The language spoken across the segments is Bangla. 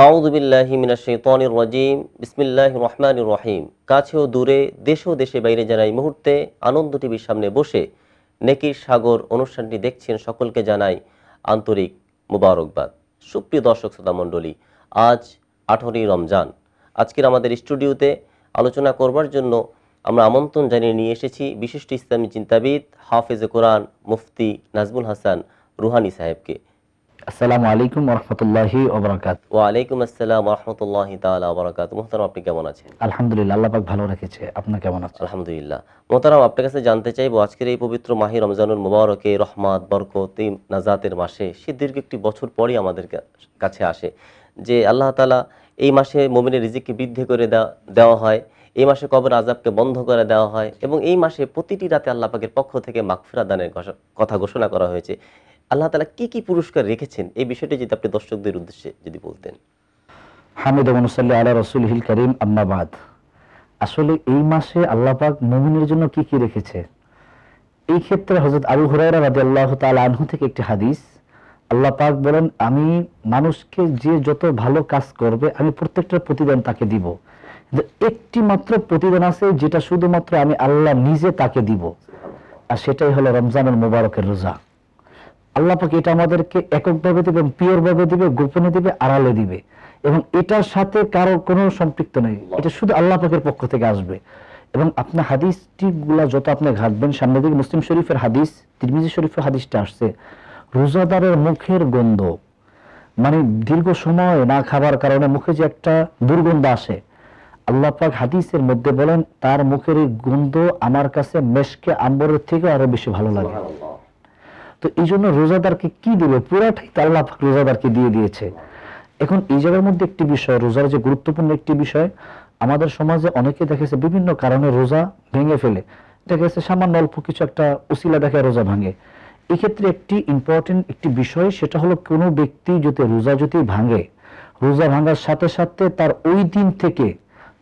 আউযু বিল্লাহি মিনাশ শাইতানির রাজিম। বিসমিল্লাহির রহমানির রহিম। কাছে ও দূরে, দেশ ও দেশের বাইরে যারা এই মুহূর্তে আনন্দ টিভির সামনে বসে নেকির সাগর অনুষ্ঠানটি দেখছেন, সকলকে জানাই আন্তরিক মুবারকবাদ। সুপ্রিয় দর্শক শ্রোতা মণ্ডলী, আজ 18ই রমজান। আজকের আমাদের স্টুডিওতে আলোচনা করবার জন্য আমরা আমন্ত্রণ জানিয়ে নিয়ে এসেছি বিশিষ্ট ইসলামী চিন্তাবিদ, হাফেজে কোরআন, মুফতি নাজমুল হাসান রুহানি সাহেবকে। আসসালামু আলাইকুম ওয়া রাহমাতুল্লাহি ওয়া বারাকাতুহু। ওয়া আলাইকুম আসসালাম ওয়া রাহমাতুল্লাহি তাআলা ওয়া বারাকাতুহু। মুহতারাম, আপনি কেমন আছেন? আলহামদুলিল্লাহ, আল্লাহ পাক ভালো রেখেছে। আপনার কেমন আছেন? আলহামদুলিল্লাহ। মোহতারাম, আপনার কাছে জানতে চাইবো, আজকের এই পবিত্র মাহে রমজানুল মুবারকে রহমত, বরকত, নাজাতের মাসে, সে দীর্ঘ একটি বছর পরই আমাদের কাছে আসে যে আল্লাহ তাআলা এই মাসে মুমিনের রিজিককে বৃদ্ধি করে দেওয়া হয়, এই মাসে কবর আযাবকে বন্ধ করে দেওয়া হয় এবং এই মাসে প্রতিটি রাতে আল্লাহ পাকের পক্ষ থেকে মাগফিরাত দানের কথা ঘোষণা করা হয়েছে। আল্লাহ তাআলা কি কি পুরস্কার রেখেছেন, এই বিষয়টি যদি আপনি দর্শকদের উদ্দেশ্যে যদি বলতেন। হামিদ ওয়া নুসাল্লি আলা রাসূলিহিল কারীম, আম্মা বাদ। আসলে এই মাসে আল্লাহ পাক মুমিনের জন্য কি কি রেখেছে, এই ক্ষেত্রে হযরত আবু হুরায়রা রাদিয়াল্লাহু তাআলা আনহু থেকে একটি হাদিস, আল্লাহ পাক বলেন, আমি মানুষকে যে যত ভালো কাজ করবে আমি প্রত্যেকটার প্রতিদান তাকে দিব। কিন্তু একটি মাত্র প্রতিদান আছে যেটা শুধুমাত্র আমি আল্লাহ নিজে তাকে দিব, আর সেটাই হলো রমজানুল মুবারকের রোজা। আল্লাহ পাক এটা আমাদেরকে এককভাবে দিবে, পিওর ভাবে দিবে, গোপনে দিবে, আড়ালে দিবে, এবং এটার সাথে কারো কোনো সম্পৃক্ত নেই। এটা শুধু আল্লাহ পাকের পক্ষ থেকে আসবে। এবং আপনার হাদিসটি গুলা যত আপনি ঘাটবেন, সামনে দিকে মুসলিম শরীফের হাদিস, তিরমিজি শরীফের হাদিসটা আসছে, রোজাদারের মুখের গন্ধ, মানে দীর্ঘ সময় না খাবার কারণে মুখে যে একটা দুর্গন্ধ আসে, আল্লাহ পাক হাদিসের মধ্যে বলেন তার মুখের এই গন্ধ আমার কাছে মেশকে আম্বরের থেকে আরো বেশি ভালো লাগে। তো এই জন্য রোজাদারকে কি দিবে, পুরাটাই তো আল্লাহ পাক রোজাদারকে দিয়ে দিয়েছে। এখন এই জায়গার মধ্যে একটি বিষয়, রোজার যে গুরুত্বপূর্ণ একটি বিষয়, আমাদের সমাজে অনেকে দেখেছে বিভিন্ন কারণে রোজা ভেঙে ফেলে, দেখেছে সামান্য অল্প কিছু একটা উসিলা দেখে রোজা ভাঙে। এক্ষেত্রে একটি ইম্পর্টেন্ট একটি বিষয়, সেটা হলো কোনো ব্যক্তি যদি রোজা ভাঙে, রোজা ভাঙার সাথে সাথে তার ওই দিন থেকে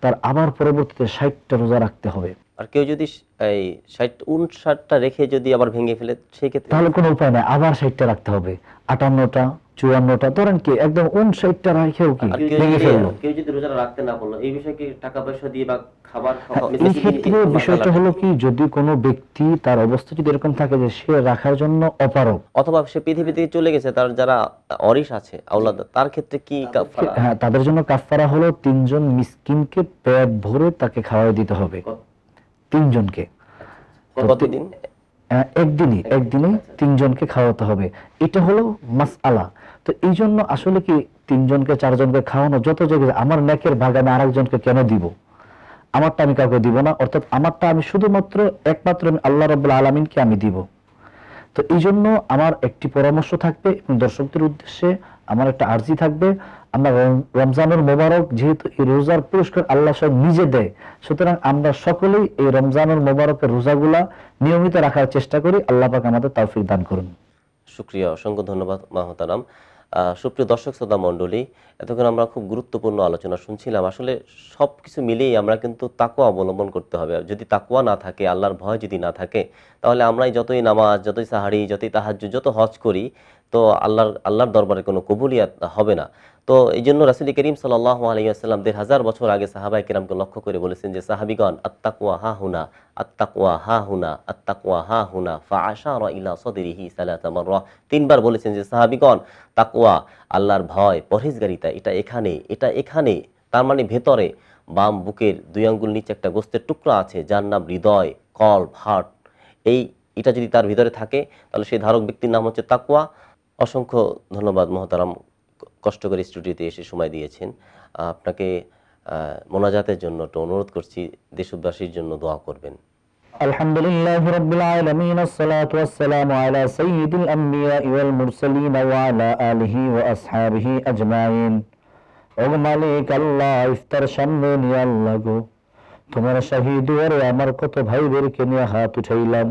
তার আবার পরবর্তীতে 60টা রোজা রাখতে হবে। আর কেউ যদি এই 59টা রেখে যদি আবার ভেঙে ফেলে, সেই ক্ষেত্রে তাহলে কোনো উপায় নাই, আবার 60টা রাখতে হবে। 58টা, 54টা, ধরেন কি একদম 59টা রাখেও কি ভেঙে ফেললো। কেউ যদি রোজা রাখতে না পারলো, এই বিষয়ে কি টাকা পয়সা দিয়ে বা খাবার এই ক্ষেত্রে বিষয়টা হলো কি, যদি কোনো ব্যক্তি তার অবস্থা যদি এরকম থাকে যে সে রাখার জন্য অপারগ, অথবা সে পৃথিবী থেকে চলে গেছে, তার যারা ওয়ারিস আছে, আওলাদ, তার ক্ষেত্রে কি কাফারা? হ্যাঁ, তাদের জন্য কাফারা হলো 3 জন মিসকিনকে পেট ভরে তাকে খাওয়াই দিতে হবে, 3 জনকে। কতদিন? একদিনে 3 জনকে খাওয়াতে হবে। এটা হলো মাসআলা। তো এই জন্য আসলে কি 3 জনকে 4 জনকে খাওয়ানো যত জায়গায়, আমার নেকের ভাগ আমি আরেকজনকে কেন দিব, আমারটা আমি কাউকে দিব না, অর্থাৎ আমারটা আমি শুধুমাত্র একমাত্র আমি আল্লাহ রাব্বুল আলামিনকে আমি দিব। তো এই জন্য আমার একটি পরামর্শ থাকবে এবং দর্শকদের উদ্দেশ্যে আমার একটা আর্জি থাকবে, আমরা রমজানুল মুবারক, যেহেতু এই রোজার পুরস্কার আল্লাহ স্বয়ং নিজে দেয়, সুতরাং আমরা সকলেই এই রমজানুল মুবারকের রোজাগুলা নিয়মিত রাখার চেষ্টা করি। আল্লাহ পাক আমাদের তৌফিক দান করুন। শুকরিয়া, অসংখ্য ধন্যবাদ মাহতারাম। সুপ্রিয় দর্শক শ্রোতা মণ্ডলী, এতক্ষণ আমরা খুব গুরুত্বপূর্ণ আলোচনা শুনছিলাম। আসলে সব কিছু মিলিয়েই আমরা কিন্তু তাকওয়া অবলম্বন করতে হবে। যদি তাকওয়া না থাকে, আল্লাহর ভয় যদি না থাকে, তাহলে আমরাই যতই নামাজ, যতই সাহারি, যতই তাহাজ্জুদ, যত হজ করি, তো আল্লাহর দরবারে কোনো কবুলিয়াত হবে না। তো এই জন্য রাসূল করিম সাল্লাল্লাহু আলাইহি ওয়াসাল্লাম ১৫০০ বছর আগে সাহাবায়ে কেরামকে লক্ষ্য করে বলেছেন যে, সাহাবীগণ, আত্তাকওয়া হা হুনা, আত্তাকওয়া হা হুনা, আত্তাকওয়া হা হুনা, ফাআশারা ইলা সাদরিহি সালাসা মাররা। 3 বার বলেছেন যে, সাহাবীগণ, তাকওয়া, আল্লাহর ভয়, পরহেজগারিতা, এটা এখানে, এটা এখানে, তার মানে ভেতরে বাম বুকের 2 আঙ্গুল নিচে একটা গোস্তের টুকরা আছে, যার নাম হৃদয়, কলব, হার্ট। এটা যদি তার ভিতরে থাকে, তাহলে সেই ধারক ব্যক্তির নাম হচ্ছে তাকওয়া। অসংখ্য ধন্যবাদ মহতারাম, কষ্ট করে স্টুডিওতে এসে সময় দিয়েছেন। আপনাকে মোনাজাতের জন্য একটু অনুরোধ করছি, দেশবাসীর জন্য দোয়া করবেন। আলহামদুলিল্লাহি রাব্বিল আলামিন, আসসালাতু ওয়াসসালামু আলা সাইয়্যিদিল আমবিয়া ওয়াল মুরসালিন ওয়া আলা আলিহি ওয়া আসহাবিহি আজমাইন। ও মালিক আল্লাহ, ইফতার সামনে নিয়ে আল্লাহ গো, তোমার শাহী দুয়ারে আমার কত ভাইদেরকে নিয়ে হাত উঠাইলাম।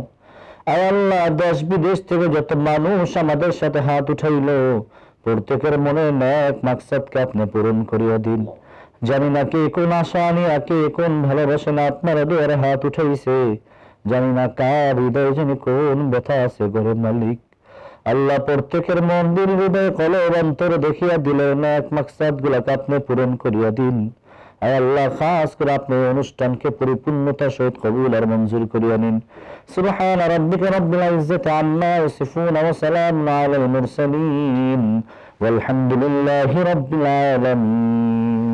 আয় আল্লাহ, দেশ বিদেশ থেকে যত মানুষ আমাদের সাথে হাত উঠাইলো, প্রত্যেকের মনে নেক মাকসাদকে আপনি পূরণ করিয়া দিন। জানি না কে কোন আশা নিয়ে, কে কোন ভালোবাসে না আপনার দুয়ারে হাত উঠাইছে, জানি না কার হৃদয়ে জানি কোন ব্যথা আছে গো মালিক। আল্লাহ প্রত্যেকের মন দিল হৃদয় কলব অন্তর দেখিয়া দিলেন এক মাকসাদ গুলাকে আপনি পূরণ করিয়া দিন। আয় আল্লাহ, খাস করে আপনি এই অনুষ্ঠানকে পরিপূর্ণতার সহিত কবুল আর মঞ্জুর করিয়া নিন। সুবহান রাব্বিকা রাব্বিল ইজ্জাতি আম্মা ইয়াসিফুন ওয়া সালামুন আলাল মুরসালিন ওয়ালহামদুলিল্লাহি রাব্বিল আলামিন।